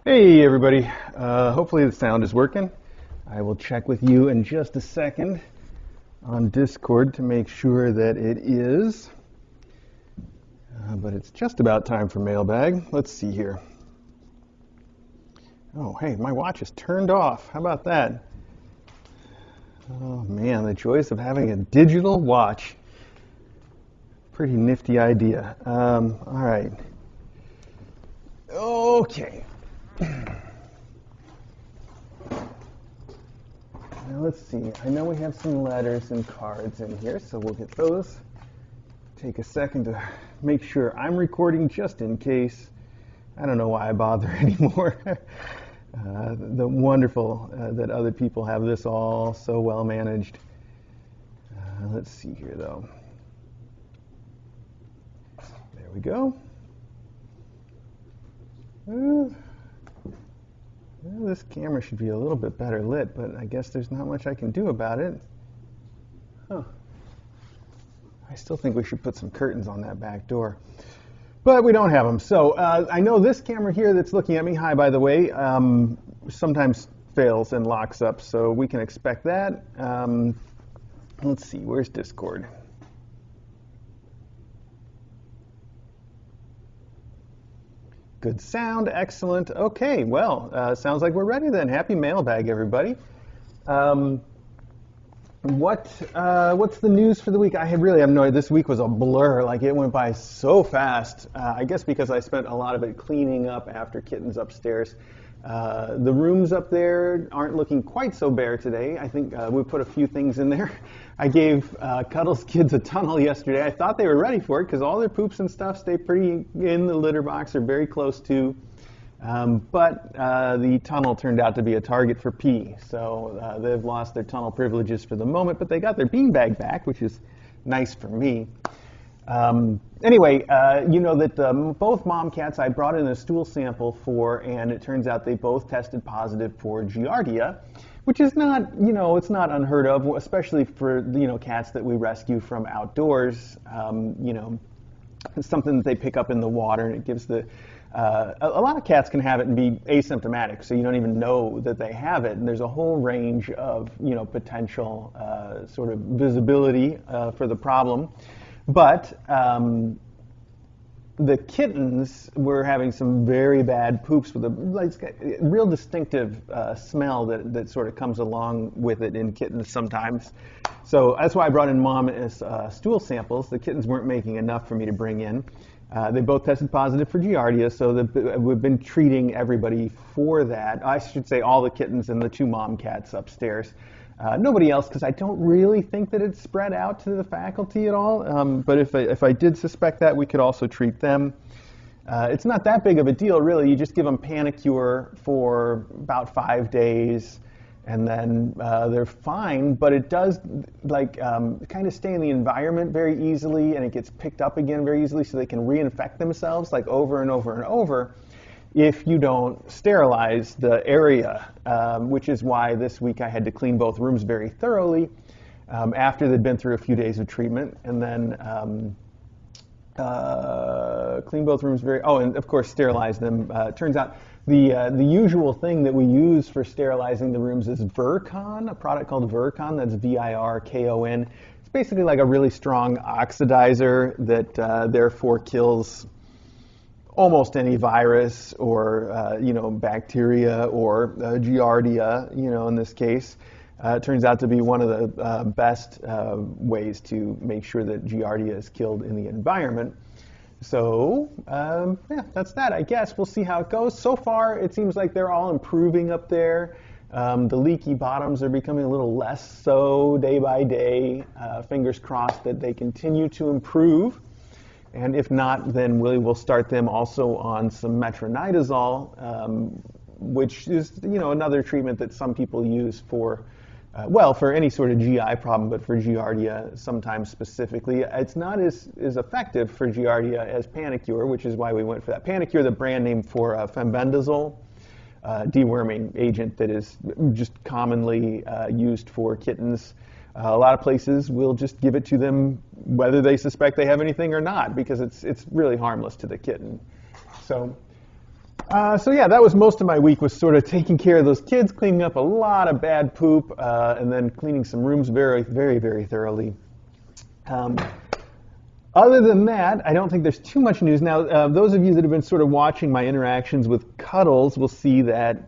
Hey everybody, hopefully the sound is working. I will check with you in just a second on Discord to make sure that it is. But it's just about time for Mailbag. Let's see here. Oh, hey, my watch is turned off. How about that? Oh man, the joys of having a digital watch. Pretty nifty idea. All right. Okay. Now let's see. I know we have some letters and cards in here, so we'll get those. Take a second to make sure I'm recording just in case. I don't know why I bother anymore. The wonderful that other people have this all so well managed. Let's see here though. There we go. Well, this camera should be a little bit better lit, but I guess there's not much I can do about it. Huh. I still think we should put some curtains on that back door. But we don't have them. So I know this camera here that's looking at me, hi by the way, sometimes fails and locks up, so we can expect that. Let's see, where's Discord? Good sound, excellent. Okay, well, sounds like we're ready then. Happy Mailbag, everybody. What's the news for the week? I really have no idea. This week was a blur. Like, it went by so fast. I guess because I spent a lot of it cleaning up after kittens upstairs. The rooms up there aren't looking quite so bare today. I think we put a few things in there. I gave Cuddles kids a tunnel yesterday. I thought they were ready for it because all their poops and stuff stay pretty in the litter box or very close to. But the tunnel turned out to be a target for pee. So they've lost their tunnel privileges for the moment, but they got their beanbag back, which is nice for me. Anyway, you know that both mom cats I brought in a stool sample for, and it turns out they both tested positive for Giardia, which is not, it's not unheard of, especially for, cats that we rescue from outdoors. It's something that they pick up in the water, and it gives the, a lot of cats can have it and be asymptomatic, so you don't even know that they have it, and there's a whole range of, potential sort of visibility for the problem. But the kittens were having some very bad poops with a real distinctive smell that sort of comes along with it in kittens sometimes. So that's why I brought in mom as stool samples. The kittens weren't making enough for me to bring in. They both tested positive for Giardia, so we've been treating everybody for that. I should say all the kittens and the two mom cats upstairs. Nobody else, because I don't really think that it's spread out to the faculty at all. But if I did suspect that, we could also treat them. It's not that big of a deal, really. You just give them Panicure for about 5 days, and then they're fine. But it does kind of stay in the environment very easily, and it gets picked up again very easily, so they can reinfect themselves over and over and over if you don't sterilize the area, which is why this week I had to clean both rooms very thoroughly after they'd been through a few days of treatment, and then clean both rooms and of course sterilize them. Turns out the usual thing that we use for sterilizing the rooms is Virkon, a product called Virkon, that's Virkon. It's basically like a really strong oxidizer that therefore kills almost any virus or bacteria or Giardia, in this case. It turns out to be one of the best ways to make sure that Giardia is killed in the environment. So yeah, that's that, I guess. We'll see how it goes. So far, it seems like they're all improving up there. The leaky bottoms are becoming a little less so day by day. Fingers crossed that they continue to improve. And if not, then we will start them also on some metronidazole, which is, another treatment that some people use for, for any sort of GI problem, but for Giardia sometimes specifically. It's not as effective for Giardia as Panicure, which is why we went for that. Panicure, the brand name for fenbendazole, deworming agent that is just commonly used for kittens. A lot of places will just give it to them whether they suspect they have anything or not, because it's really harmless to the kitten. So So yeah, that was most of my week, was sort of taking care of those kids, cleaning up a lot of bad poop, and then cleaning some rooms very, very, very thoroughly. Other than that, I don't think there's too much news. Now, those of you that have been sort of watching my interactions with Cuddles will see that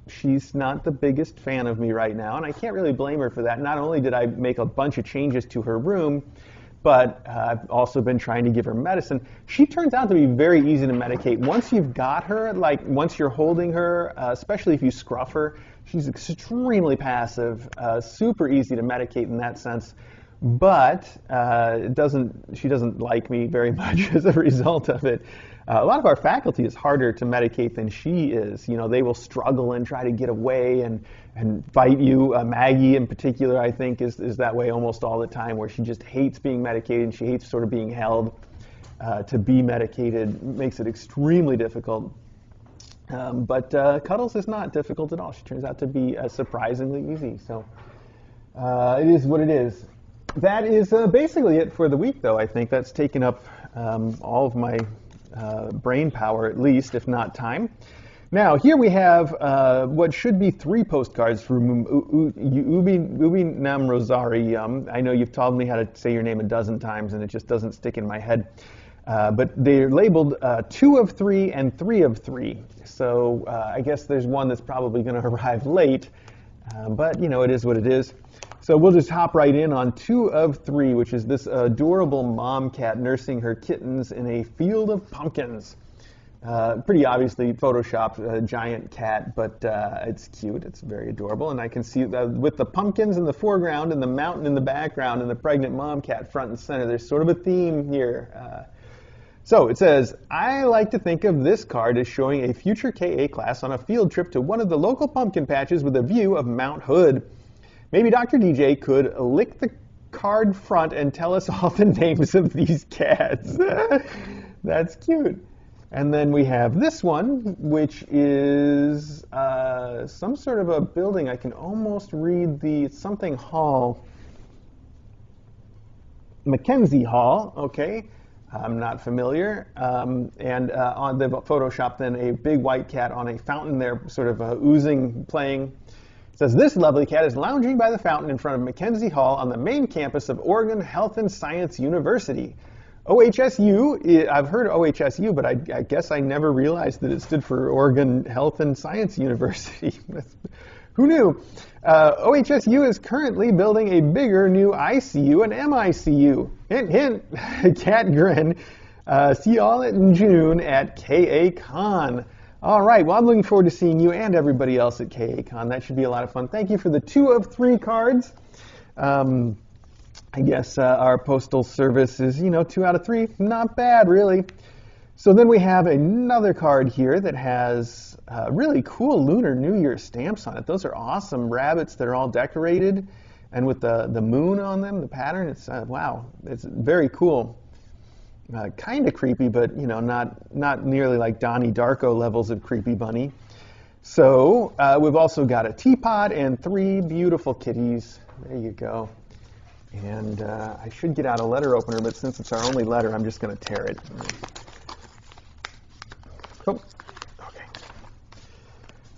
she's not the biggest fan of me right now, and I can't really blame her for that. Not only did I make a bunch of changes to her room, but I've also been trying to give her medicine. She turns out to be very easy to medicate. Once you've got her, like once you're holding her, especially if you scruff her, she's extremely passive, super easy to medicate in that sense. But she doesn't like me very much as a result of it. A lot of our faculty is harder to medicate than she is. You know, they will struggle and try to get away and fight you. Maggie in particular, I think, is that way almost all the time, where she just hates being medicated and she hates sort of being held to be medicated. Makes it extremely difficult. But Cuddles is not difficult at all. She turns out to be surprisingly easy. So it is what it is. That is basically it for the week, though. I think that's taken up all of my brain power, at least, if not time. Now, here we have what should be 3 postcards from Ubi Nam Rosari. I know you've told me how to say your name a dozen times, and it just doesn't stick in my head. But they're labeled 2 of 3 and 3 of 3. So I guess there's one that's probably going to arrive late. But, you know, it is what it is. So we'll just hop right in on 2 of 3, which is this adorable mom cat nursing her kittens in a field of pumpkins. Pretty obviously photoshopped giant cat, but it's cute. It's very adorable. And I can see with the pumpkins in the foreground and the mountain in the background and the pregnant mom cat front and center, there's sort of a theme here. So it says, I like to think of this card as showing a future KA class on a field trip to one of the local pumpkin patches with a view of Mount Hood. Maybe Dr. DJ could lick the card front and tell us all the names of these cats. That's cute. And then we have this one, which is some sort of a building. I can almost read something Hall. Mackenzie Hall, okay. I'm not familiar. And on the Photoshop, then a big white cat on a fountain there, sort of oozing, playing. It says, this lovely cat is lounging by the fountain in front of Mackenzie Hall on the main campus of Oregon Health and Science University. OHSU, I've heard OHSU, but I guess I never realized that it stood for Oregon Health and Science University. Who knew? OHSU is currently building a bigger new ICU and MICU. Hint, hint, cat grin. See y'all in June at KA Con. All right, well, I'm looking forward to seeing you and everybody else at KA Con. That should be a lot of fun. Thank you for the 2 of 3 cards. I guess our postal service is, 2 out of 3. Not bad, really. So then we have another card here that has really cool Lunar New Year stamps on it. Those are awesome rabbits that are all decorated, and with the moon on them, the pattern. It's wow, it's very cool. Kind of creepy, but not nearly like Donnie Darko levels of creepy bunny. So we've also got a teapot and 3 beautiful kitties. There you go. And I should get out a letter opener, but since it's our only letter, I'm just going to tear it. Oh, okay.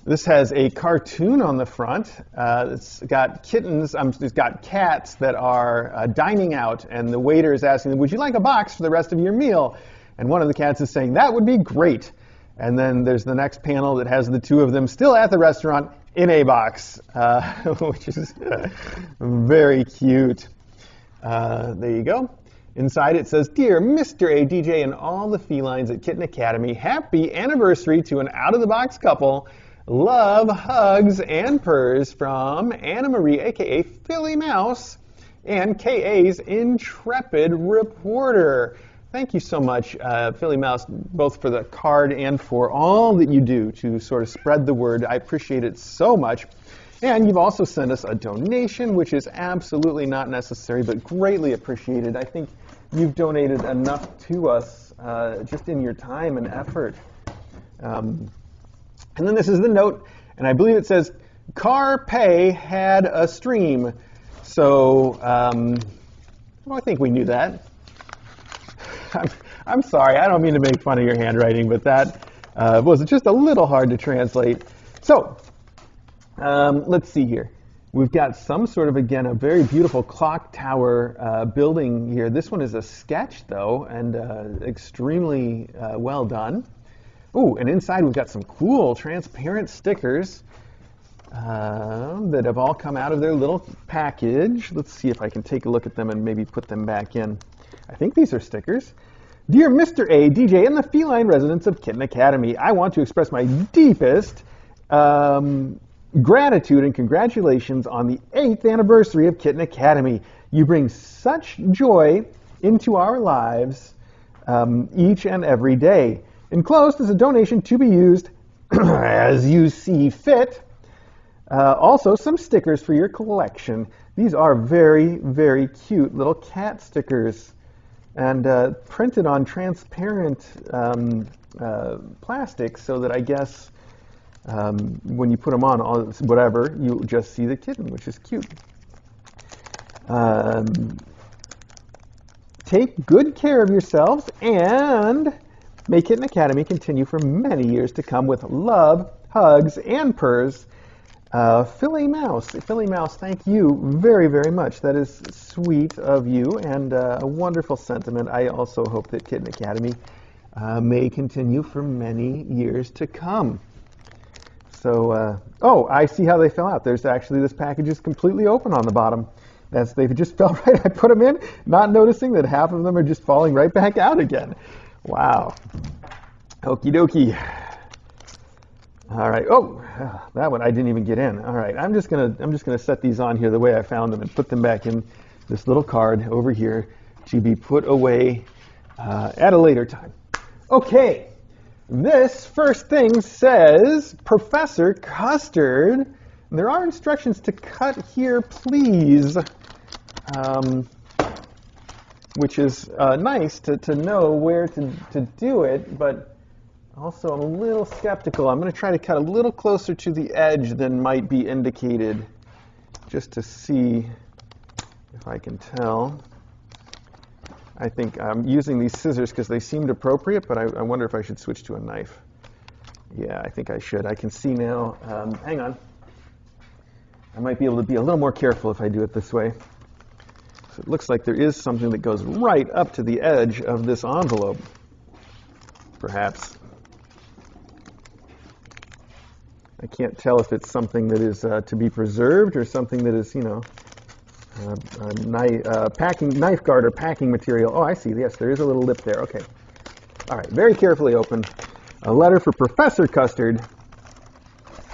This has a cartoon on the front. It's got kittens. It's got cats that are dining out, and the waiter is asking them, would you like a box for the rest of your meal? And one of the cats is saying, that would be great. And then there's the next panel that has the 2 of them still at the restaurant in a box, which is very cute. There you go. Inside it says, Dear Mr. A, DJ, and all the felines at Kitten Academy, happy anniversary to an out-of-the-box couple. Love, hugs, and purrs from Anna Marie, a.k.a. Philly Mouse, and KA's intrepid reporter. Thank you so much, Philly Mouse, both for the card and for all that you do to sort of spread the word. I appreciate it so much. And you've also sent us a donation, which is absolutely not necessary, but greatly appreciated. I think you've donated enough to us just in your time and effort. And then this is the note, and I believe it says, Carpe had a stream. So, well, I think we knew that. I'm sorry, I don't mean to make fun of your handwriting, but that was just a little hard to translate. So, let's see here. We've got some sort of, again, a very beautiful clock tower building here. This one is a sketch, though, and extremely well done. Ooh, and inside we've got some cool transparent stickers that have all come out of their little package. Let's see if I can take a look at them and maybe put them back in. I think these are stickers. Dear Mr. A, DJ, and the feline residents of Kitten Academy, I want to express my deepest gratitude and congratulations on the 8th anniversary of Kitten Academy. You bring such joy into our lives each and every day. Enclosed is a donation to be used as you see fit. Also, some stickers for your collection. These are very, very cute little cat stickers and printed on transparent plastic so that I guess when you put them on, whatever, you just see the kitten, which is cute. Take good care of yourselves and may Kitten Academy continue for many years to come with love, hugs, and purrs. Philly Mouse, thank you very, very much. That is sweet of you and a wonderful sentiment. I also hope that Kitten Academy may continue for many years to come. So, oh, I see how they fell out. There's actually, this package is completely open on the bottom. They just fell right, I put them in, not noticing that half of them are just falling right back out again. Wow. Okie dokie. All right. Oh, that one I didn't even get in. All right. I'm just gonna set these on here the way I found them and put them back in this little card over here to be put away at a later time. Okay. This first thing says Professor Custard. And there are instructions to cut here, please, which is nice to know where to do it, but also I'm a little skeptical. I'm going to try to cut a little closer to the edge than might be indicated, just to see if I can tell. I think I'm using these scissors because they seemed appropriate, but I wonder if I should switch to a knife. Yeah, I think I should. I can see now. Hang on. I might be able to be a little more careful if I do it this way. So it looks like there is something that goes right up to the edge of this envelope, perhaps. I can't tell if it's something that is to be preserved or something that is, you know, knife guard or packing material. Oh, I see. Yes, there is a little lip there. Okay. All right. Very carefully open. A letter for Professor Custard.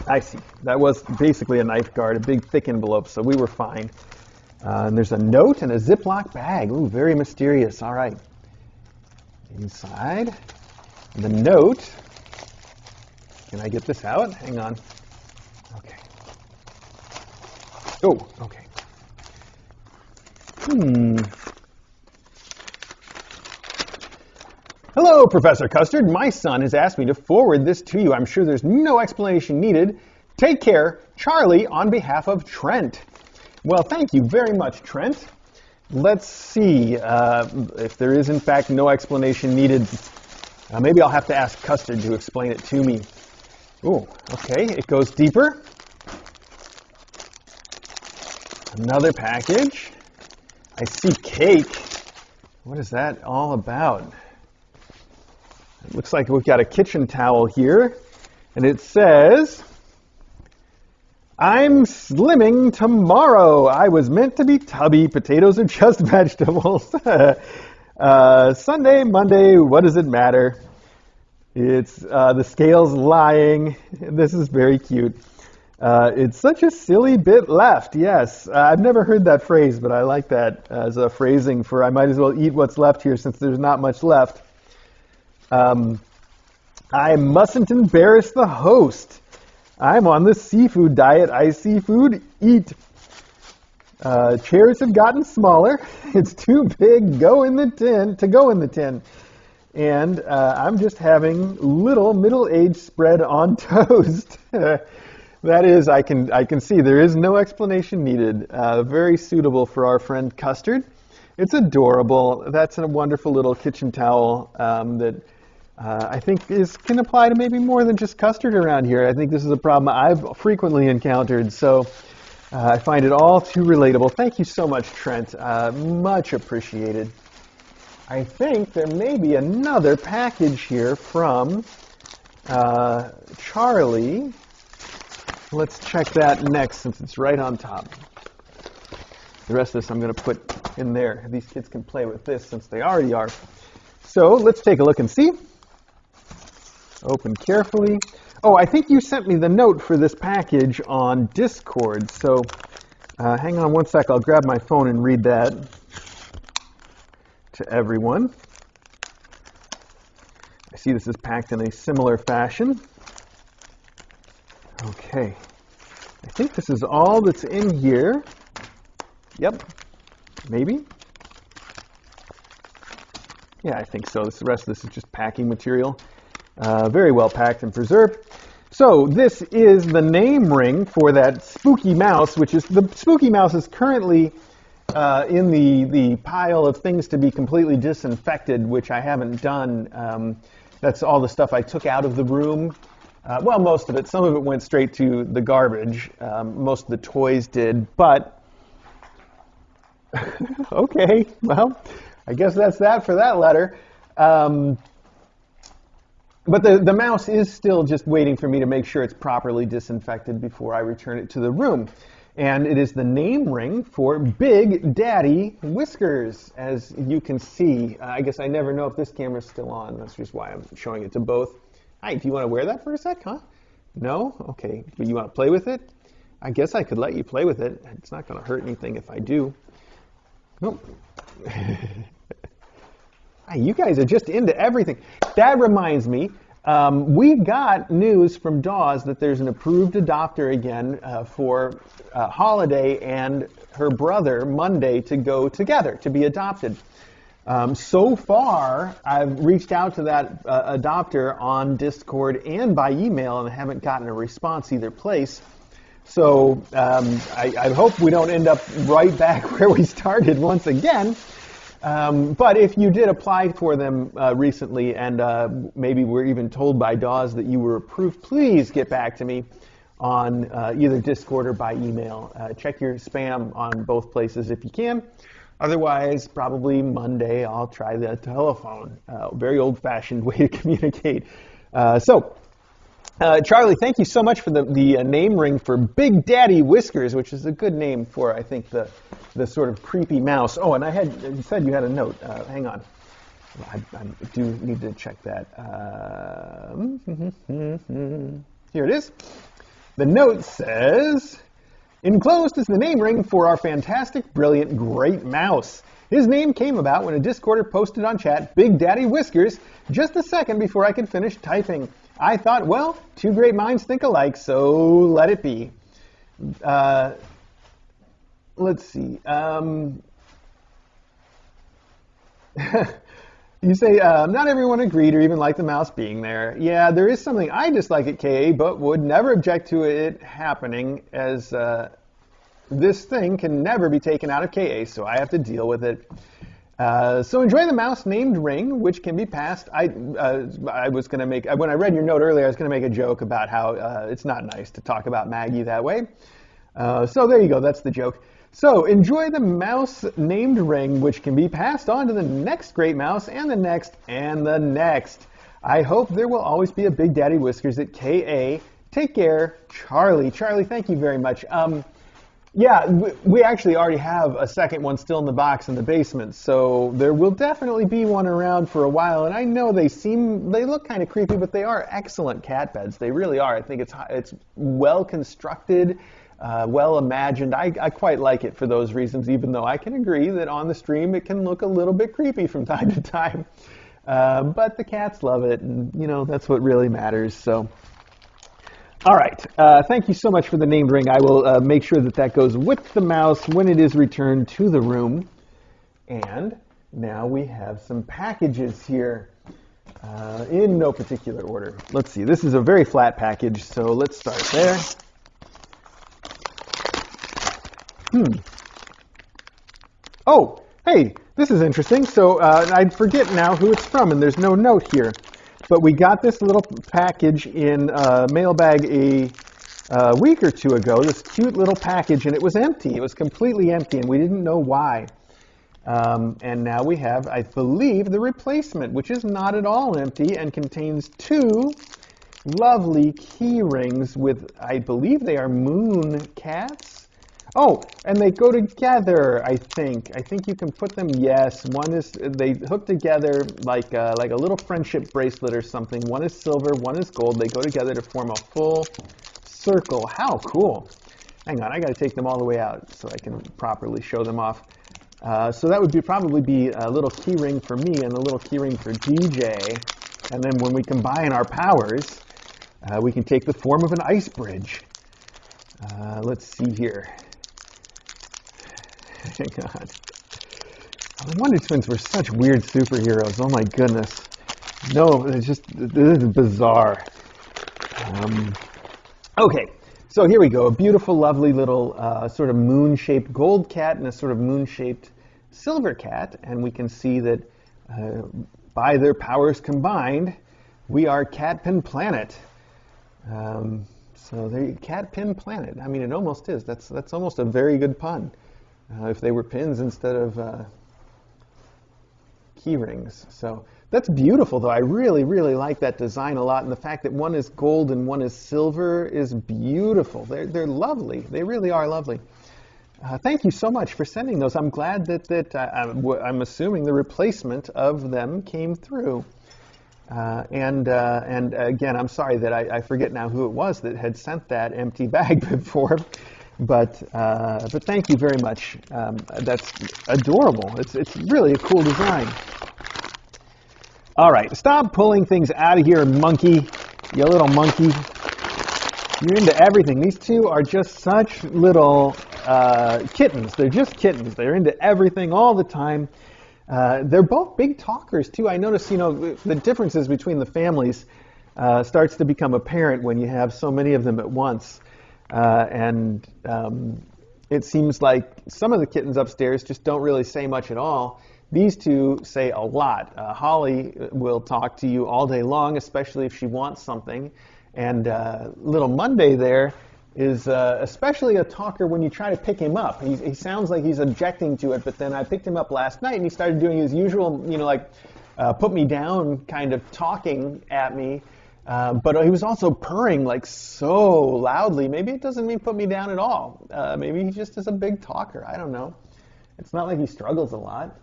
I see. That was basically a knife guard, a big thick envelope, so we were fine. And there's a note and a Ziploc bag. Ooh, very mysterious. All right. Inside the note. Can I get this out? Hang on. Okay. Oh, okay. Hello, Professor Custard. My son has asked me to forward this to you. I'm sure there's no explanation needed. Take care, Charlie, on behalf of Trent. Well, thank you very much, Trent. Let's see if there is, in fact, no explanation needed. Maybe I'll have to ask Custard to explain it to me. Oh, okay, it goes deeper. Another package. I see cake. What is that all about? It looks like we've got a kitchen towel here, and it says, I'm slimming tomorrow. I was meant to be tubby. Potatoes are just vegetables. Sunday, Monday, what does it matter? It's the scale's lying. This is very cute. It's such a silly bit left. Yes, I've never heard that phrase, but I like that as a phrasing for I might as well eat what's left here since there's not much left. I mustn't embarrass the host. I'm on the seafood diet. I seafood eat. Chairs have gotten smaller. It's too big. Go in the tin. And I'm just having little middle-aged spread on toast. That is, I can see there is no explanation needed. Very suitable for our friend Custard. It's adorable. That's a wonderful little kitchen towel that I think can apply to maybe more than just custard around here. I think this is a problem I've frequently encountered, so I find it all too relatable. Thank you so much, Trent. Much appreciated. I think there may be another package here from Charlie. Let's check that next since it's right on top. The rest of this I'm going to put in there. These kids can play with this since they already are. So let's take a look and see. Open carefully. Oh, I think you sent me the note for this package on Discord. So hang on one sec. I'll grab my phone and read that to everyone. I see this is packed in a similar fashion. Okay. I think this is all that's in here. Yep. Maybe. Yeah, I think so. The rest of this is just packing material. Very well packed and preserved. So this is the name ring for that spooky mouse, which is the spooky mouse is currently in the pile of things to be completely disinfected, which I haven't done. That's all the stuff I took out of the room. Well, most of it. Some of it went straight to the garbage. Most of the toys did, but okay, well, I guess that's that for that letter. But the mouse is still just waiting for me to make sure it's properly disinfected before I return it to the room. And it is the name ring for Big Daddy Whiskers, as you can see. I guess I never know if this camera's still on. That's just why I'm showing it to both. Hi, do you want to wear that for a sec, huh? No? Okay. But you want to play with it? I guess I could let you play with it. It's not going to hurt anything if I do. Nope. You guys are just into everything. That reminds me, we got news from Dawes that there's an approved adopter again for Holiday and her brother, Monday, to go together, to be adopted. So far, I've reached out to that adopter on Discord and by email, and I haven't gotten a response either place. So I hope we don't end up right back where we started once again. But if you did apply for them recently and maybe were even told by Dawes that you were approved, please get back to me on either Discord or by email. Check your spam on both places if you can. Otherwise, probably Monday, I'll try the telephone. Very old-fashioned way to communicate. Charlie, thank you so much for the name ring for Big Daddy Whiskers, which is a good name for, I think, the sort of creepy mouse. Oh, and you said you had a note. Hang on. I do need to check that. Here it is. The note says, enclosed is the name ring for our fantastic, brilliant, great mouse. His name came about when a Discorder posted on chat, Big Daddy Whiskers, just a second before I could finish typing. I thought, well, two great minds think alike, so let it be. Let's see. You say, not everyone agreed or even liked the mouse being there. Yeah, there is something I dislike at KA, but would never object to it happening, as this thing can never be taken out of KA, so I have to deal with it. So enjoy the mouse named ring, which can be passed. I was going to make, when I read your note earlier, I was going to make a joke about how it's not nice to talk about Maggie that way. So there you go, that's the joke. So enjoy the mouse named ring, which can be passed on to the next great mouse and the next and the next. I hope there will always be a Big Daddy Whiskers at KA. Take care, Charlie. Charlie, thank you very much. Yeah, we actually already have a second one still in the box in the basement, so there will definitely be one around for a while. And I know they look kind of creepy, but they are excellent cat beds. They really are. I think it's well constructed, well imagined. I quite like it for those reasons, even though I can agree that on the stream it can look a little bit creepy from time to time. But the cats love it, and that's what really matters. So. All right. Thank you so much for the named ring. I will make sure that goes with the mouse when it is returned to the room. And now we have some packages here in no particular order. Let's see. This is a very flat package, so let's start there. Oh, Hey, this is interesting. So I forget now who it's from, and there's no note here. But we got this little package in Mailbag a week or two ago, this cute little package, and it was empty. It was completely empty, and we didn't know why. And now we have, I believe, the replacement, which is not at all empty and contains two lovely key rings with, I believe they are moon cats. Oh, and they go together, I think. I think you can put them, yes. One is, they hook together like a little friendship bracelet or something. One is silver, one is gold. They go together to form a full circle. How cool. Hang on, I got to take them all the way out so I can properly show them off. So that would probably be a little key ring for me and a little key ring for DJ. And then when we combine our powers, we can take the form of an ice bridge. Let's see here. Hang on. The Wonder Twins were such weird superheroes. Oh my goodness. No, it's just, this is bizarre. Okay, so here we go. A beautiful, lovely little sort of moon-shaped gold cat and a sort of moon-shaped silver cat. And we can see that by their powers combined, we are Catpin Planet. So there, Catpin Planet. I mean, it almost is. That's almost a very good pun. If they were pins instead of key rings. So that's beautiful, though. I really, really like that design a lot. And the fact that one is gold and one is silver is beautiful. They're lovely. They really are lovely. Thank you so much for sending those. I'm glad that I'm assuming the replacement of them came through. And again, I'm sorry that I forget now who it was that had sent that empty bag before. But thank you very much. That's adorable. It's really a cool design. All right, stop pulling things out of here, monkey. You little monkey. You're into everything. These two are just such little kittens. They're just kittens. They're into everything all the time. They're both big talkers too. I notice, the differences between the families starts to become apparent when you have so many of them at once. And it seems like some of the kittens upstairs just don't really say much at all. These two say a lot. Holly will talk to you all day long, especially if she wants something. And little Monday there is especially a talker when you try to pick him up. He sounds like he's objecting to it, but then I picked him up last night and he started doing his usual, put me down kind of talking at me. But he was also purring like so loudly. Maybe it doesn't mean put me down at all. Maybe he just is a big talker. I don't know. It's not like he struggles a lot.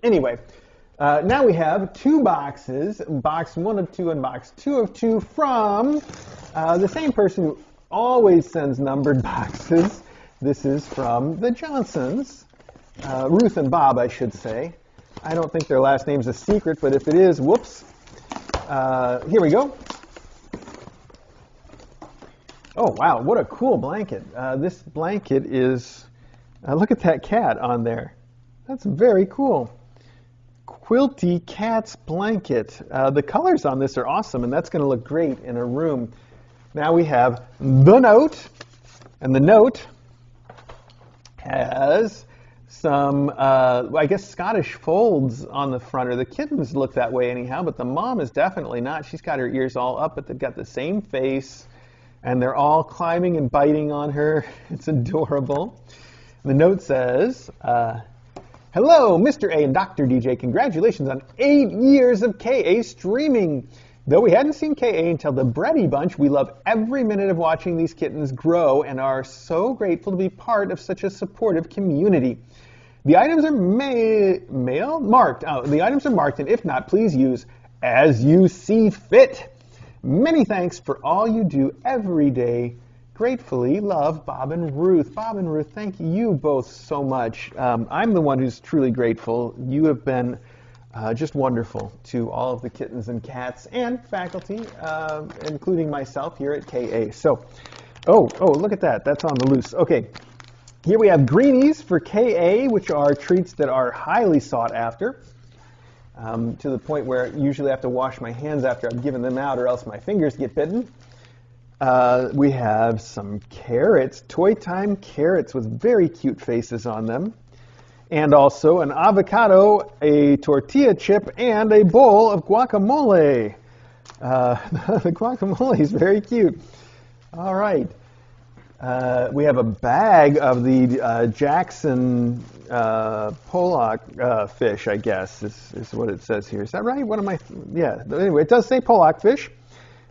Anyway, now we have two boxes, box 1 of 2 and box 2 of 2 from the same person who always sends numbered boxes. This is from the Johnsons, Ruth and Bob, I should say. I don't think their last name's a secret, but if it is, whoops. Here we go. Oh, wow, what a cool blanket. This blanket is, look at that cat on there. That's very cool. Quilty cat's blanket. The colors on this are awesome, and that's going to look great in a room. Now we have the note, and the note has some, I guess, Scottish folds on the front, or the kittens look that way anyhow, but the mom is definitely not. She's got her ears all up, but they've got the same face, and they're all climbing and biting on her. It's adorable. The note says, hello, Mr. A and Dr. DJ. Congratulations on 8 years of KA streaming. Though we hadn't seen KA until the Brady Bunch, we love every minute of watching these kittens grow and are so grateful to be part of such a supportive community. The items are marked. Oh, the items are marked, and if not, please use as you see fit. Many thanks for all you do every day. Gratefully, love, Bob and Ruth. Bob and Ruth, thank you both so much. I'm the one who's truly grateful. You have been just wonderful to all of the kittens and cats and faculty, including myself here at KA. So, oh, look at that. That's on the loose. Okay, here we have greenies for KA, which are treats that are highly sought after, to the point where usually I have to wash my hands after I've given them out or else my fingers get bitten. We have some carrots, Toy Time carrots with very cute faces on them. and also an avocado, a tortilla chip, and a bowl of guacamole. The guacamole is very cute. All right. We have a bag of the Jackson Pollock fish, I guess, is what it says here. Is that right? What am I? Yeah. Anyway, it does say Pollock fish.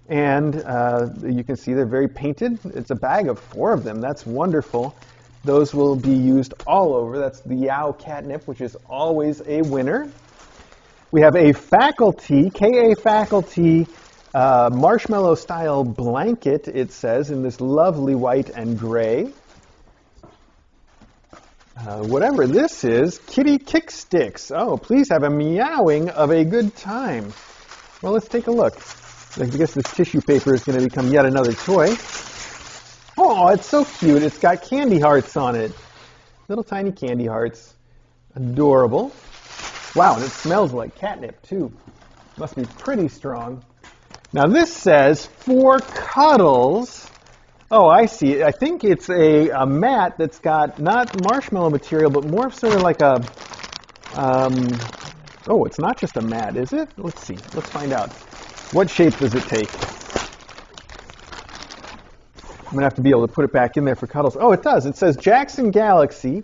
And you can see they're very painted. It's a bag of 4 of them. That's wonderful. Those will be used all over. That's the Yow catnip, which is always a winner. We have a Faculty, KA Faculty marshmallow style blanket, it says, in this lovely white and gray. Whatever this is, kitty kick sticks. Oh, please have a meowing of a good time. Well, let's take a look. I guess this tissue paper is going to become yet another toy. Oh, it's so cute. It's got candy hearts on it. Little tiny candy hearts. Adorable. Wow, and it smells like catnip, too. Must be pretty strong. Now, this says for cuddles. Oh, I see. I think it's a mat that's got not marshmallow material, but more sort of like a... oh, it's not just a mat, is it? Let's see. Let's find out. What shape does it take? I'm going to have to be able to put it back in there for cuddles. Oh, it does. It says Jackson Galaxy,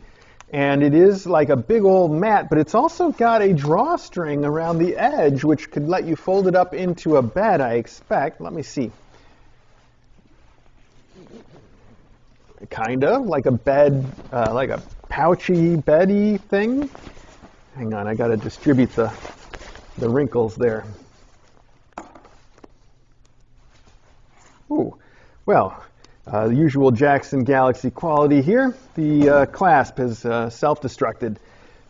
and it is like a big old mat, but it's also got a drawstring around the edge, which could let you fold it up into a bed, I expect. Let me see. Kind of, like a bed, like a pouchy, beddy thing. Hang on, I got to distribute the wrinkles there. Ooh, well, the usual Jackson Galaxy quality here. The clasp has self-destructed.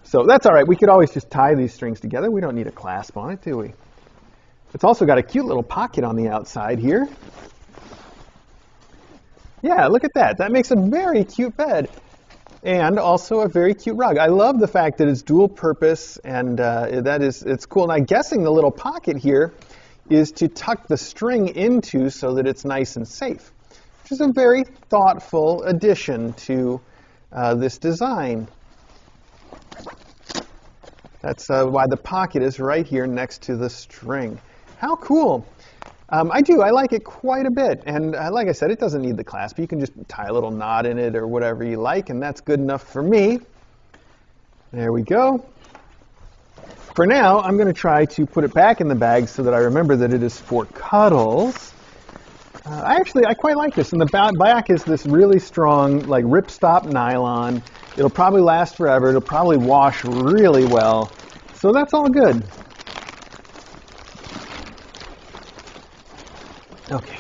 So that's all right. We could always just tie these strings together. We don't need a clasp on it, do we? It's also got a cute little pocket on the outside here. Yeah, look at that. That makes a very cute bed. And also a very cute rug. I love the fact that it's dual purpose, and it's cool. And I'm guessing the little pocket here is to tuck the string into so that it's nice and safe, which is a very thoughtful addition to this design. That's why the pocket is right here next to the string. How cool. I like it quite a bit. And like I said, it doesn't need the clasp. You can just tie a little knot in it or whatever you like, and that's good enough for me. There we go. For now, I'm going to try to put it back in the bag so that I remember that it is for cuddles. I quite like this. And the back is this really strong, like ripstop nylon. It'll probably last forever. It'll probably wash really well. So that's all good. Okay.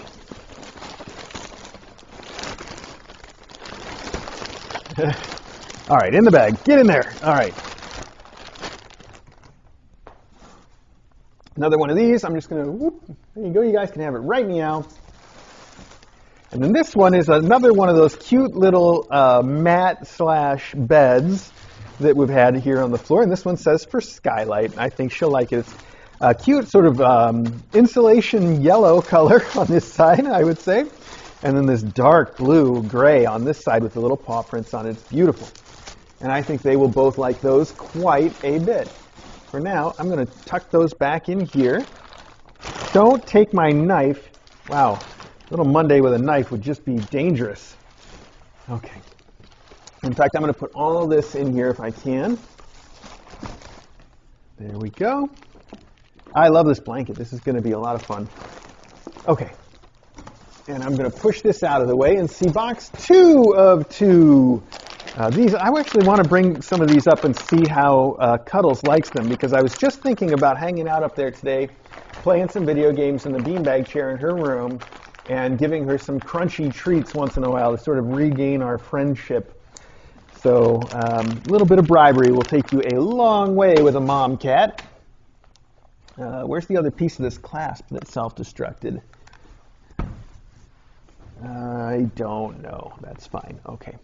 All right, in the bag. Get in there. All right. Another one of these. I'm just going to, whoop, there you go. You guys can have it right meow. And then this one is another one of those cute little mat/beds that we've had here on the floor. And this one says for Skylight. I think she'll like it. It's a cute sort of insulation yellow color on this side, I would say. And then this dark blue gray on this side with the little paw prints on it. It's beautiful. And I think they will both like those quite a bit. For now, I'm going to tuck those back in here. Don't take my knife. Wow, little Monday with a knife would just be dangerous. Okay. In fact, I'm going to put all this in here if I can. There we go. I love this blanket. This is going to be a lot of fun. Okay. And I'm going to push this out of the way and see box 2 of 2. These, I actually want to bring some of these up and see how Cuddles likes them, because I was just thinking about hanging out up there today, playing some video games in the beanbag chair in her room, and giving her some crunchy treats once in a while to sort of regain our friendship. So a little bit of bribery will take you a long way with a mom cat. Where's the other piece of this clasp that self-destructed? I don't know. That's fine. Okay.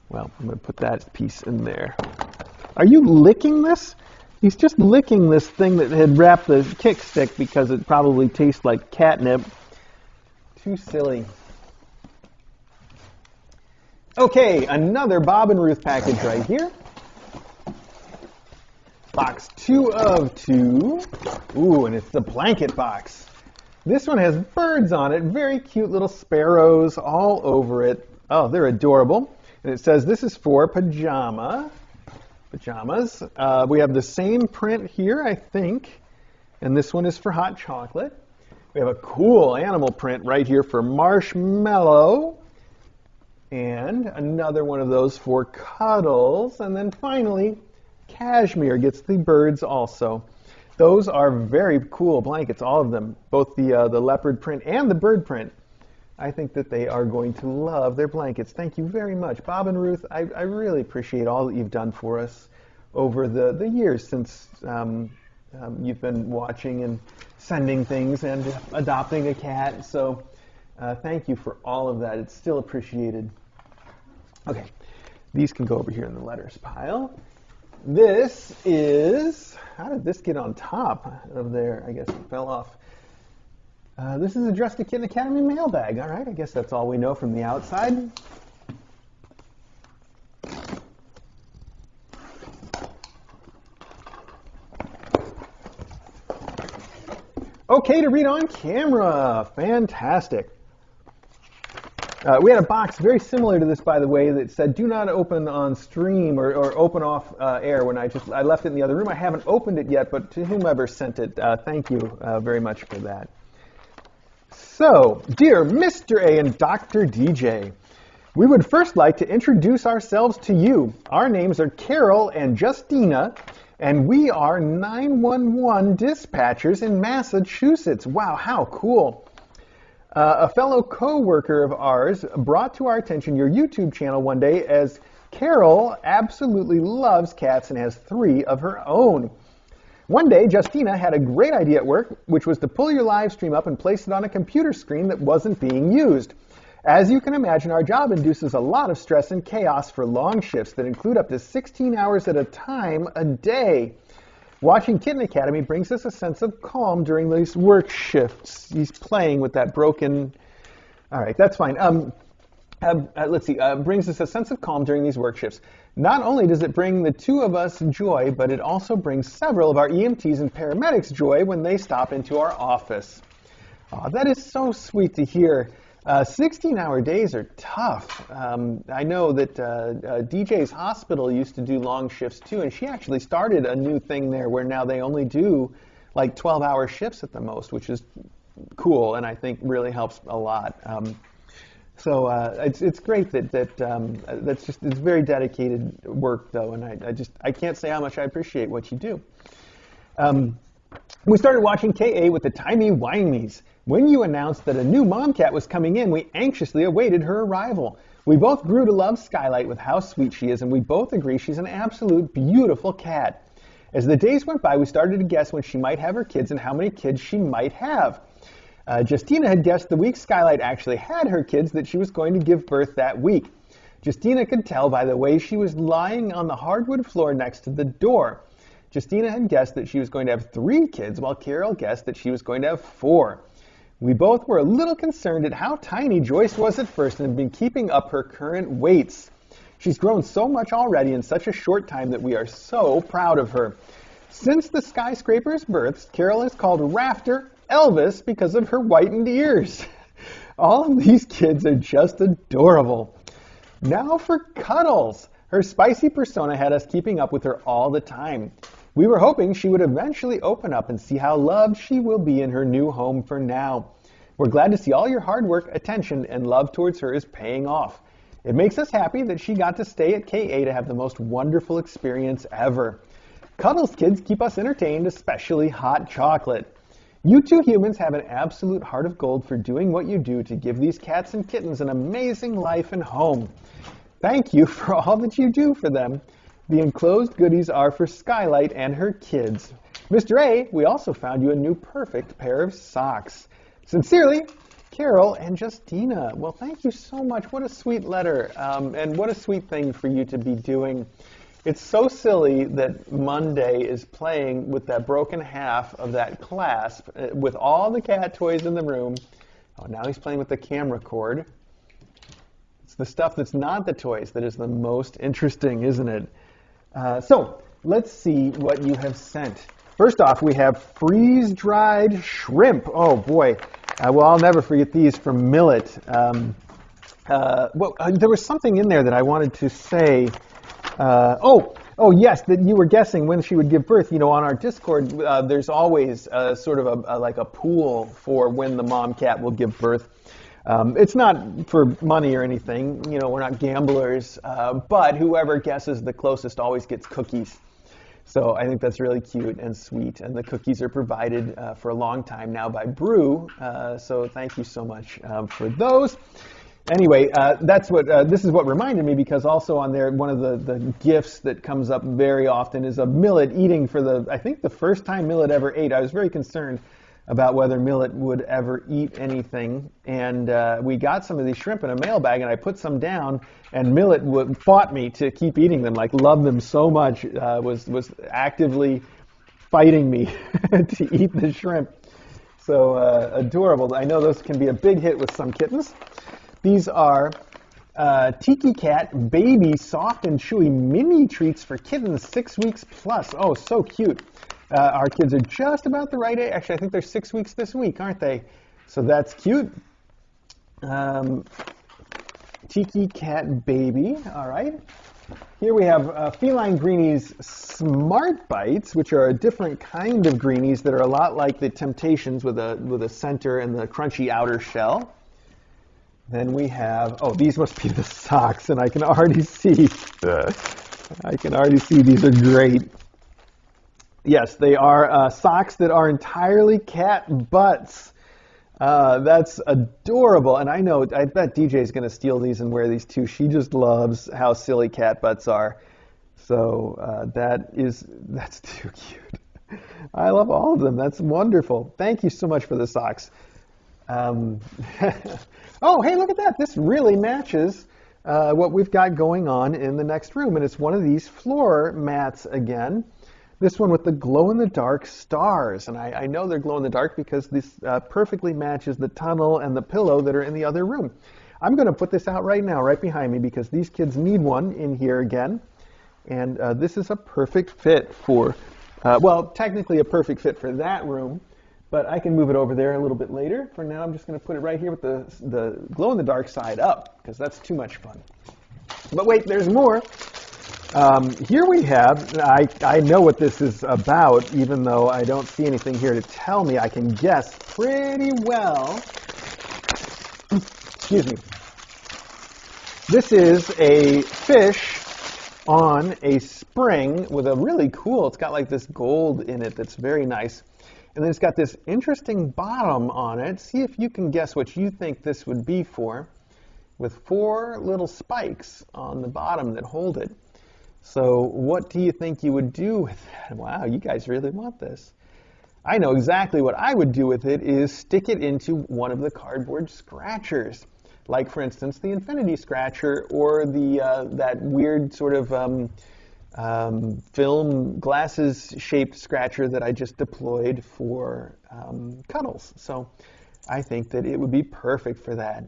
Well, I'm going to put that piece in there. Are you licking this? He's just licking this thing that had wrapped the kick stick because it probably tastes like catnip. Too silly. Okay, another Bob and Ruth package right here. Box 2 of 2. Ooh, and it's the blanket box. This one has birds on it, very cute little sparrows all over it. Oh, they're adorable. And it says this is for pajamas. We have the same print here, I think. And this one is for hot chocolate. We have a cool animal print right here for marshmallow. And another one of those for cuddles. And then finally, cashmere gets the birds also. Those are very cool blankets, all of them, both the leopard print and the bird print. I think that they are going to love their blankets. Thank you very much. Bob and Ruth, I really appreciate all that you've done for us over the years since you've been watching and sending things and adopting a cat. So thank you for all of that. It's still appreciated. Okay, these can go over here in the letters pile. This is, how did this get on top of there? I guess it fell off. This is addressed to Kitten Academy mailbag. All right, I guess that's all we know from the outside. Okay to read on camera. Fantastic. We had a box very similar to this, by the way, that said do not open on stream or open off air when I left it in the other room. I haven't opened it yet, but to whomever sent it, thank you very much for that. So, dear Mr. A and Dr. DJ, we would first like to introduce ourselves to you. Our names are Carol and Justina, and we are 911 dispatchers in Massachusetts. Wow, how cool. A fellow co-worker of ours brought to our attention your YouTube channel one day, as Carol absolutely loves cats and has 3 of her own. One day, Justina had a great idea at work, which was to pull your live stream up and place it on a computer screen that wasn't being used. As you can imagine, our job induces a lot of stress and chaos for long shifts that include up to 16 hours at a time a day. Watching Kitten Academy brings us a sense of calm during these work shifts. He's playing with that broken... All right, that's fine. Let's see. Brings us a sense of calm during these work shifts. Not only does it bring the 2 of us joy, but it also brings several of our EMTs and paramedics joy when they stop into our office. Oh, that is so sweet to hear. 16-hour days are tough. I know that DJ's hospital used to do long shifts too, and she actually started a new thing there where now they only do like 12-hour shifts at the most, which is cool and I think really helps a lot. So it's great that's just, it's very dedicated work though, and I can't say how much I appreciate what you do. We started watching KA with the Timey Wimeys. When you announced that a new mom cat was coming in, we anxiously awaited her arrival. We both grew to love Skylight with how sweet she is, and we both agree she's an absolute beautiful cat. As the days went by, we started to guess when she might have her kids and how many kids she might have. Justina had guessed the week Skylight actually had her kids that she was going to give birth that week. Justina could tell by the way she was lying on the hardwood floor next to the door. Justina had guessed that she was going to have 3 kids, while Carol guessed that she was going to have 4. We both were a little concerned at how tiny Joyce was at first and had been keeping up her current weights. She's grown so much already in such a short time that we are so proud of her. Since the skyscraper's births, Carol has called Rafter Elvis because of her whitened ears. All of these kids are just adorable. Now for Cuddles. Her spicy persona had us keeping up with her all the time. We were hoping she would eventually open up and see how loved she will be in her new home for now. We're glad to see all your hard work, attention, and love towards her is paying off. It makes us happy that she got to stay at KA to have the most wonderful experience ever. Cuddles kids keep us entertained, especially hot chocolate. You 2 humans have an absolute heart of gold for doing what you do to give these cats and kittens an amazing life and home. Thank you for all that you do for them. The enclosed goodies are for Skylight and her kids. Mr. A, we also found you a new perfect pair of socks. Sincerely, Carol and Justina. Well, thank you so much. What a sweet letter, and what a sweet thing for you to be doing. It's so silly that Monday is playing with that broken half of that clasp with all the cat toys in the room. Oh, now he's playing with the camera cord. It's the stuff that's not the toys that is the most interesting, isn't it? So let's see what you have sent. First off, we have freeze-dried shrimp. Oh boy, well, I'll never forget these from Millet. There was something in there that I wanted to say. Oh yes, that you were guessing when she would give birth. You know, on our Discord, there's always sort of like a pool for when the mom cat will give birth. It's not for money or anything. You know, we're not gamblers. But whoever guesses the closest always gets cookies. So I think that's really cute and sweet. And the cookies are provided for a long time now by Brew. So thank you so much for those. Anyway, this is what reminded me, because also on there, one of the gifts that comes up very often is of Millet eating for I think the first time Millet ever ate. I was very concerned about whether Millet would ever eat anything, and we got some of these shrimp in a mailbag, and I put some down, and Millet fought me to keep eating them, like loved them so much, was actively fighting me to eat the shrimp. So adorable. I know those can be a big hit with some kittens. These are Tiki Cat Baby Soft and Chewy Mini Treats for kittens 6 weeks plus. Oh, so cute. Our kids are just about the right age. Actually, I think they're 6 weeks this week, aren't they? So that's cute. Tiki Cat Baby, all right. Here we have Feline Greenies Smart Bites, which are a different kind of greenies that are a lot like the Temptations with a center and the crunchy outer shell. Then we have, these must be the socks, and I can already see these are great. Yes, they are socks that are entirely cat butts. That's adorable, and I bet DJ is going to steal these and wear these too. She just loves how silly cat butts are. So that's too cute. I love all of them. That's wonderful. Thank you so much for the socks. Oh, hey, look at that. This really matches what we've got going on in the next room, and it's one of these floor mats again. This one with the glow-in-the-dark stars, and I know they're glow-in-the-dark because this perfectly matches the tunnel and the pillow that are in the other room. I'm going to put this out right now, right behind me, because these kids need one in here again, and this is a perfect fit for, well, technically a perfect fit for that room, but I can move it over there a little bit later. For now, I'm just going to put it right here with the glow-in-the-dark side up, because that's too much fun. But wait, there's more. Here we have, I know what this is about, even though I don't see anything here to tell me. I can guess pretty well. Excuse me. This is a fish on a spring with a really cool, it's got like this gold in it that's very nice. And then it's got this interesting bottom on it. See if you can guess what you think this would be for, with 4 little spikes on the bottom that hold it. So what do you think you would do with that? Wow, you guys really want this. I know exactly what I would do with it is stick it into one of the cardboard scratchers. Like, for instance, the Infinity Scratcher or that weird sort of film glasses-shaped scratcher that I just deployed for Cuddles. So I think that it would be perfect for that.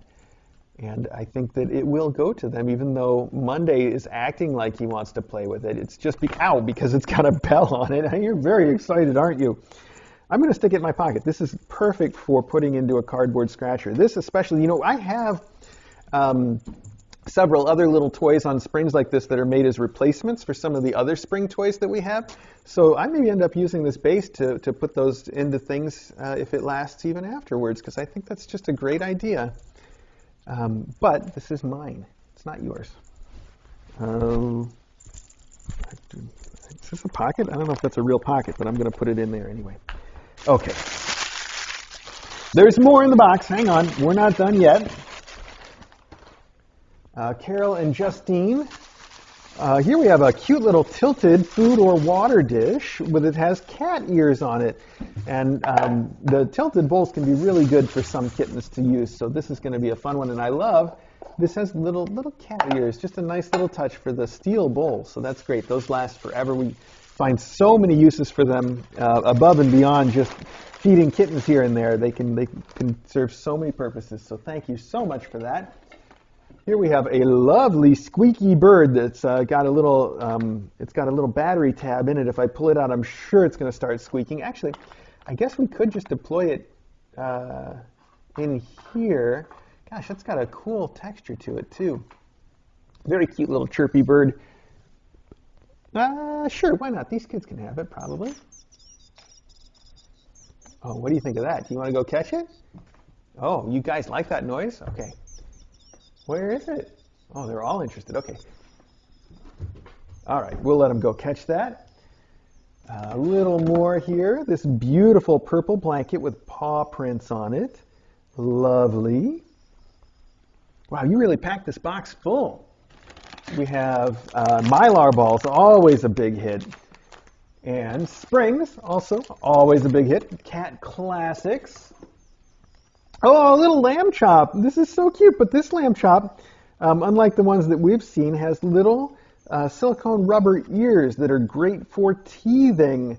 And I think that it will go to them, even though Monday is acting like he wants to play with it. It's just because it's got a bell on it. You're very excited, aren't you? I'm going to stick it in my pocket. This is perfect for putting into a cardboard scratcher. This especially, you know, I have several other little toys on springs like this that are made as replacements for some of the other spring toys that we have. So I may end up using this base to put those into things if it lasts even afterwards, because I think that's just a great idea. But this is mine. It's not yours. Is this a pocket? I don't know if that's a real pocket, but I'm going to put it in there anyway. Okay. There's more in the box. Hang on. We're not done yet. Carol and Justine. Here we have a cute little tilted food or water dish it has cat ears on it. And the tilted bowls can be really good for some kittens to use. So this is going to be a fun one. And I love, this has little cat ears. Just a nice little touch for the steel bowl. So that's great. Those last forever. We find so many uses for them above and beyond just feeding kittens here and there. They can serve so many purposes. So thank you so much for that. Here we have a lovely squeaky bird that's got a little battery tab in it. If I pull it out, I'm sure it's going to start squeaking. Actually, I guess we could just deploy it in here. Gosh, that's got a cool texture to it too. Very cute little chirpy bird. Sure, why not? These kids can have it, probably. Oh, what do you think of that? Do you want to go catch it? Oh, you guys like that noise? Okay. Where is it? Oh, they're all interested. Okay. All right, we'll let them go catch that. A little more here. This beautiful purple blanket with paw prints on it. Lovely. Wow, you really packed this box full. We have Mylar balls, always a big hit. And springs, also always a big hit. Cat classics. Oh, a little lamb chop. This is so cute, but this lamb chop, unlike the ones that we've seen, has little silicone rubber ears that are great for teething,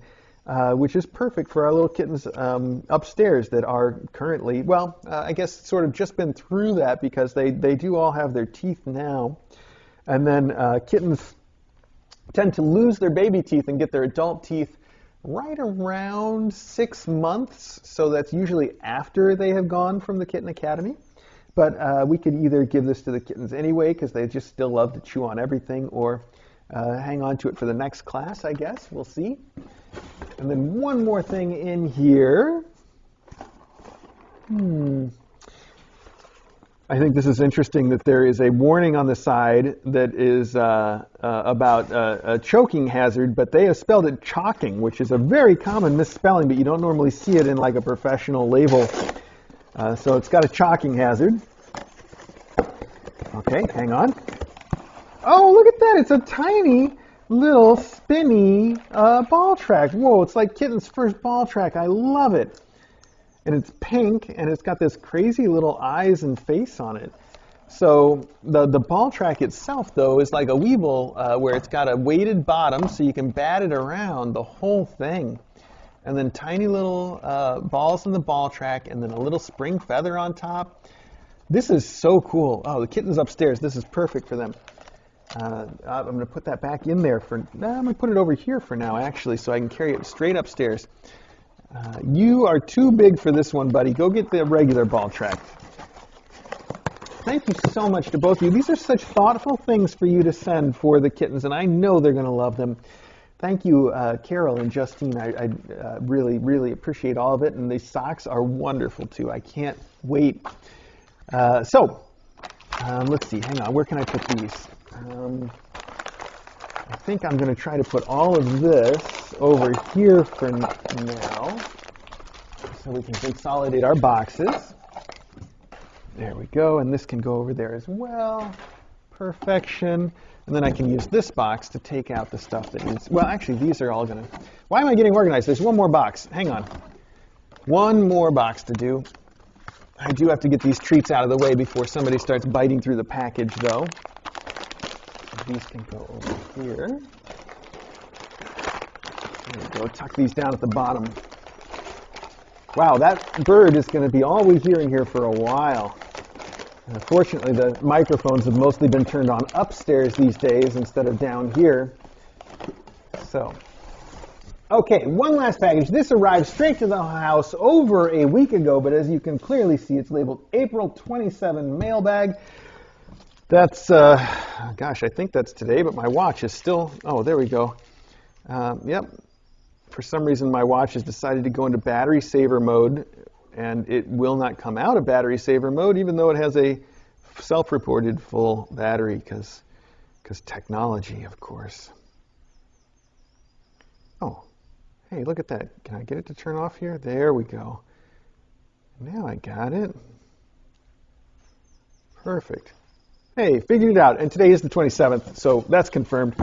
which is perfect for our little kittens upstairs that are currently, well, I guess sort of just been through that because they do all have their teeth now. And then kittens tend to lose their baby teeth and get their adult teeth right around 6 months, so that's usually after they have gone from the Kitten Academy. But we could either give this to the kittens anyway because they just still love to chew on everything, or hang on to it for the next class, I guess. We'll see. And then one more thing in here. I think this is interesting that there is a warning on the side that is about a choking hazard, but they have spelled it chalking, which is a very common misspelling, but you don't normally see it in like a professional label. So it's got a chalking hazard. Okay, hang on. Oh, look at that. It's a tiny little spinny ball track. Whoa, it's like Kitten's first ball track. I love it. And it's pink, and it's got this crazy little eyes and face on it. So the ball track itself, though, is like a Weeble, where it's got a weighted bottom, so you can bat it around the whole thing. And then tiny little balls in the ball track, and then a little spring feather on top. This is so cool. Oh, the kitten's upstairs. This is perfect for them. I'm going to put that back in there I'm going to put it over here for now, actually, so I can carry it straight upstairs. You are too big for this one, buddy. Go get the regular ball track. Thank you so much to both of you. These are such thoughtful things for you to send for the kittens, and I know they're going to love them. Thank you, Carol and Justine. I really, really appreciate all of it, and these socks are wonderful, too. I can't wait. Let's see. Hang on. Where can I put these? I think I'm going to try to put all of this over here for now so we can consolidate our boxes. There we go, and this can go over there as well. Perfection. And then I can use this box to take out the stuff that needs, well, actually, these are all going to, why am I getting organized? There's one more box. Hang on. One more box to do. I do have to get these treats out of the way before somebody starts biting through the package, though. These can go over here. There we go. Tuck these down at the bottom. Wow, that bird is going to be all we hear in here for a while. Fortunately, the microphones have mostly been turned on upstairs these days instead of down here. So, okay, one last package. This arrived straight to the house over a week ago, but as you can clearly see, it's labeled April 27 mailbag. That's, gosh, I think that's today, but my watch is still, oh, there we go. Yep. For some reason, my watch has decided to go into battery saver mode, and it will not come out of battery saver mode, even though it has a self-reported full battery, because technology, of course. Oh, hey, look at that. Can I get it to turn off here? There we go. Now I got it. Perfect. Hey, figured it out, and today is the 27th, so that's confirmed.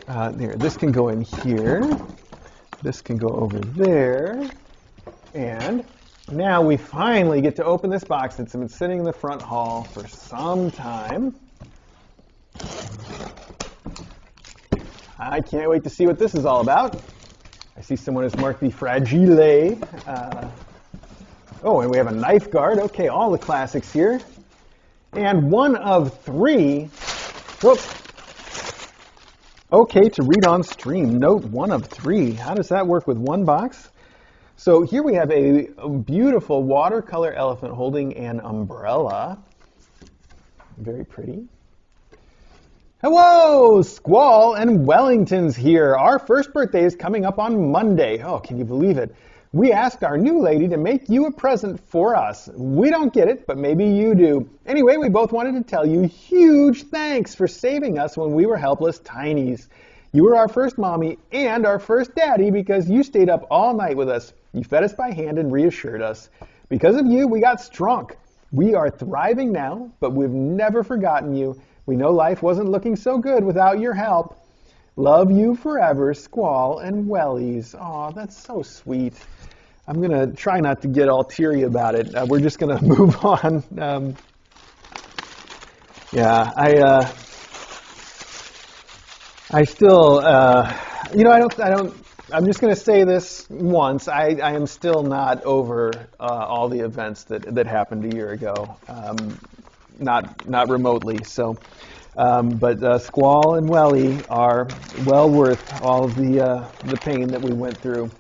There, this can go in here. This can go over there. And now we finally get to open this box that's been sitting in the front hall for some time. I can't wait to see what this is all about. I see someone has marked the Fragile. Oh, and we have a knife guard. Okay, all the classics here. And one of three. Whoop. Okay to read on stream. Note one of three. How does that work with one box? So here we have a beautiful watercolor elephant holding an umbrella. Very pretty. Hello, Squall and Wellington's here. Our first birthday is coming up on Monday. Oh, can you believe it? We asked our new lady to make you a present for us. We don't get it, but maybe you do. Anyway, we both wanted to tell you huge thanks for saving us when we were helpless tinies. You were our first mommy and our first daddy because you stayed up all night with us. You fed us by hand and reassured us. Because of you, we got strong. We are thriving now, but we've never forgotten you. We know life wasn't looking so good without your help. Love you forever, Squall and Wellies. Aw, that's so sweet. I'm going to try not to get all teary about it. We're just going to move on. I still, I'm just going to say this once. I am still not over all the events that happened a year ago. Not remotely. So, but Squall and Welly are well worth all of the pain that we went through.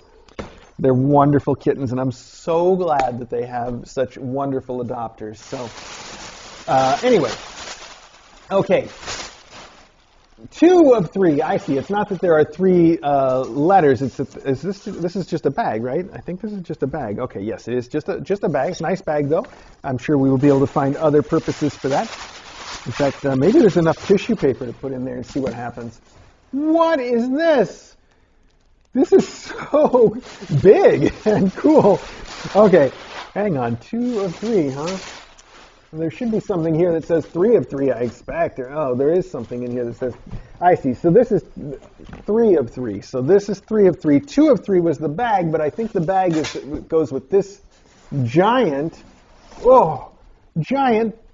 They're wonderful kittens, and I'm so glad that they have such wonderful adopters. So, anyway, okay. 2 of 3. I see. It's not that there are 3 letters. This is just a bag, right? I think this is just a bag. Okay, yes, it is just a bag. It's a nice bag, though. I'm sure we will be able to find other purposes for that. In fact, maybe there's enough tissue paper to put in there and see what happens. What is this? This is so big and cool. Okay, hang on. 2 of 3, huh? There should be something here that says 3 of 3, I expect. Oh, there is something in here that says, I see. So this is 3 of 3. So this is 3 of 3. 2 of 3 was the bag, but I think the bag goes with this giant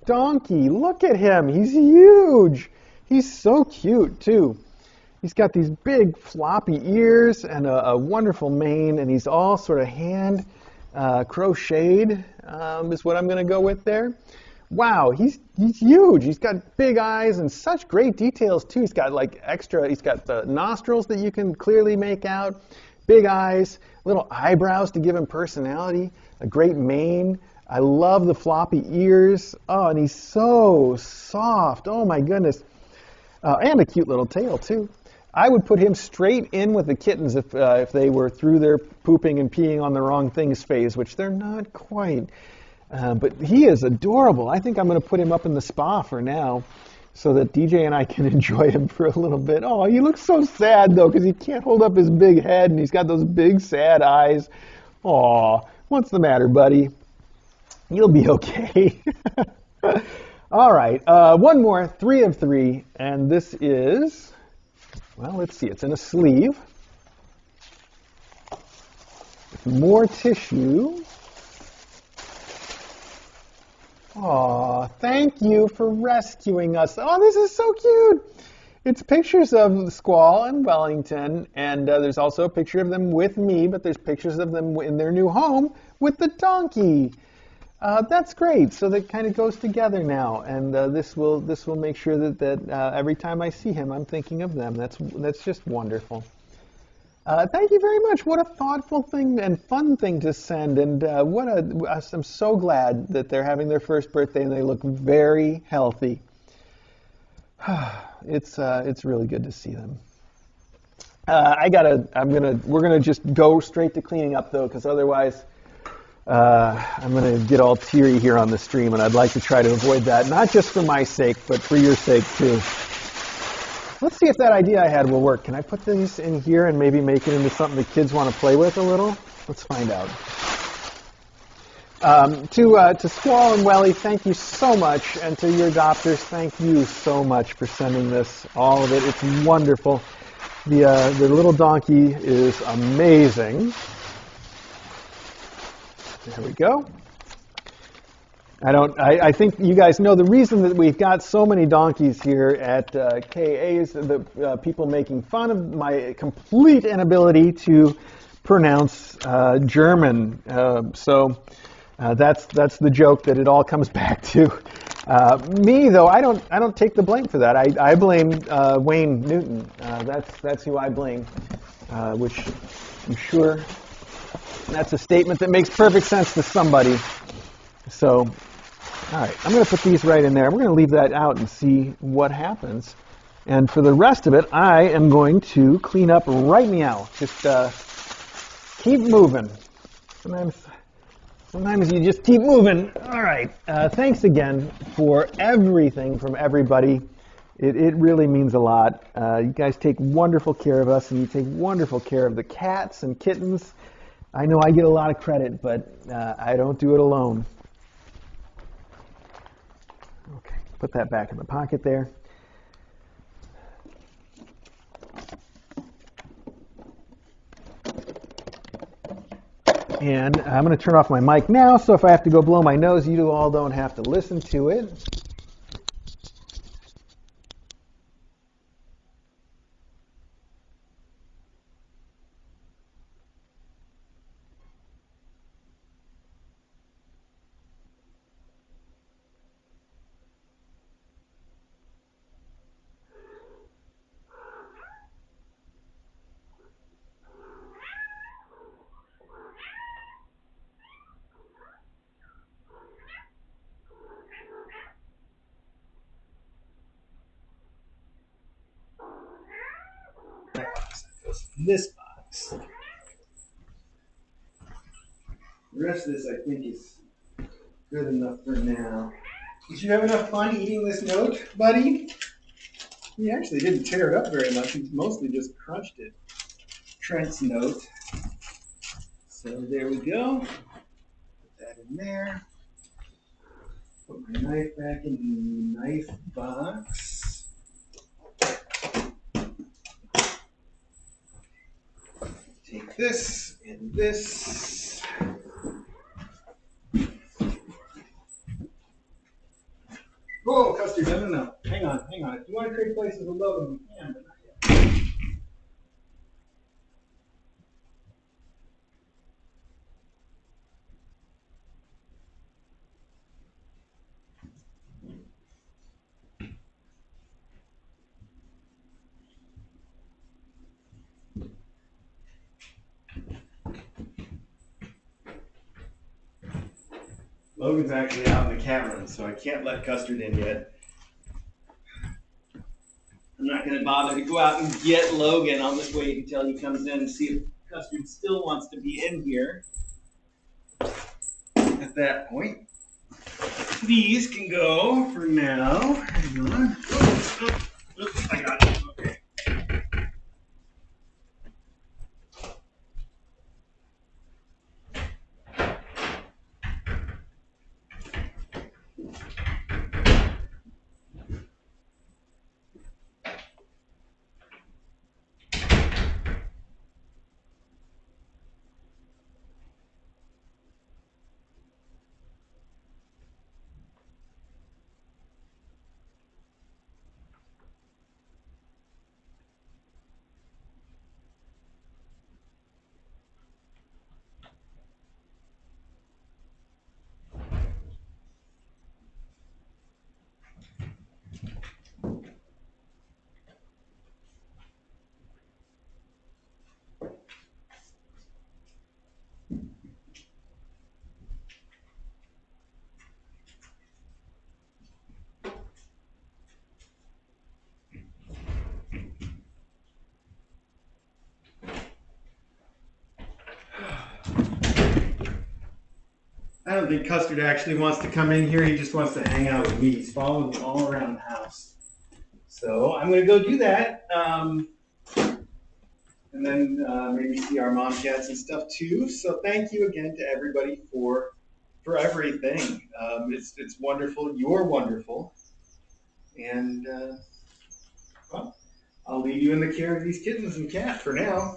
donkey. Look at him. He's huge. He's so cute, too. He's got these big floppy ears and a wonderful mane, and he's all sort of hand crocheted is what I'm going to go with there. Wow, he's huge. He's got big eyes and such great details too. He's got he's got the nostrils that you can clearly make out, big eyes, little eyebrows to give him personality, a great mane. I love the floppy ears. Oh, and he's so soft. Oh my goodness. And a cute little tail too. I would put him straight in with the kittens if they were through their pooping and peeing on the wrong things phase, which they're not quite. But he is adorable. I think I'm going to put him up in the spa for now so that DJ and I can enjoy him for a little bit. Oh, he looks so sad, though, because he can't hold up his big head, and he's got those big, sad eyes. Aw, what's the matter, buddy? You'll be okay. All right, one more, 3 of 3, and this is... Well, let's see. It's in a sleeve. More tissue. Aw, thank you for rescuing us. Oh, this is so cute. It's pictures of Squall and Wellington, and there's also a picture of them with me, but there's pictures of them in their new home with the donkey. That's great. So that kind of goes together now, and this will make sure that every time I see him, I'm thinking of them. That's just wonderful. Thank you very much. What a thoughtful thing and fun thing to send, and I'm so glad that they're having their first birthday and they look very healthy. It's really good to see them. We're gonna just go straight to cleaning up though, because otherwise. I'm going to get all teary here on the stream, and I'd like to try to avoid that, not just for my sake, but for your sake, too. Let's see if that idea I had will work. Can I put these in here and maybe make it into something the kids want to play with a little? Let's find out. To Squall and Welly, thank you so much, and to your adopters, thank you so much for sending this, all of it. It's wonderful. The little donkey is amazing. There we go. I think you guys know the reason that we've got so many donkeys here at KA is the people making fun of my complete inability to pronounce German. So that's the joke that it all comes back to. Me though, I don't take the blame for that. I blame Wayne Newton. That's who I blame, which I'm sure that's a statement that makes perfect sense to somebody. So, all right, I'm going to put these right in there. We're going to leave that out and see what happens. And for the rest of it, I am going to clean up right meow. Just keep moving. Sometimes you just keep moving. All right. Thanks again for everything from everybody. It really means a lot. You guys take wonderful care of us, and you take wonderful care of the cats and kittens. I know I get a lot of credit, but I don't do it alone. Okay, put that back in the pocket there. And I'm going to turn off my mic now, so if I have to go blow my nose, you all don't have to listen to it. This box. The rest of this, I think, is good enough for now. Did you have enough fun eating this note, buddy? He actually didn't tear it up very much. He mostly just crunched it. Trent's note. So there we go. Put that in there. Put my knife back in the knife box. Take this and this. Whoa, Custard, no. Hang on. If you want to trade places with Logan, we can, but not yet. Logan's actually out in the cat room, so I can't let Custard in yet. I'm not going to bother to go out and get Logan. I'll just wait until he comes in and see if Custard still wants to be in here. At that point, these can go for now. Hang on. Oops, I got it. Okay. I don't think Custard actually wants to come in here. He just wants to hang out with me. He's following me all around the house. So I'm going to go do that. And then maybe see our mom cats and stuff too. So thank you again to everybody for everything. It's wonderful. You're wonderful. And well, I'll leave you in the care of these kittens and cat for now.